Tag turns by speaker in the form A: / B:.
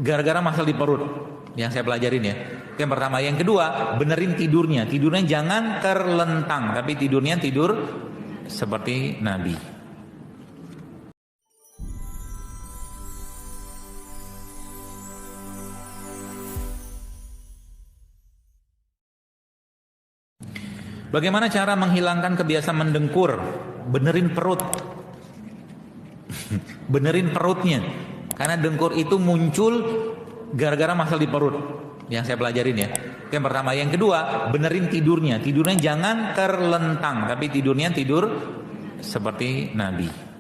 A: gara-gara masalah di perut. Yang saya pelajarin ya. Itu yang pertama. Yang kedua, benerin tidurnya. Tidurnya jangan terlentang, tapi tidurnya tidur seperti Nabi. Bagaimana cara menghilangkan kebiasaan mendengkur? Benerin perut. Benerin perutnya. Karena dengkur itu muncul gara-gara masalah di perut. Yang saya pelajarin ya. Itu yang pertama. Yang kedua, benerin tidurnya. Tidurnya jangan terlentang, tapi tidurnya tidur seperti Nabi.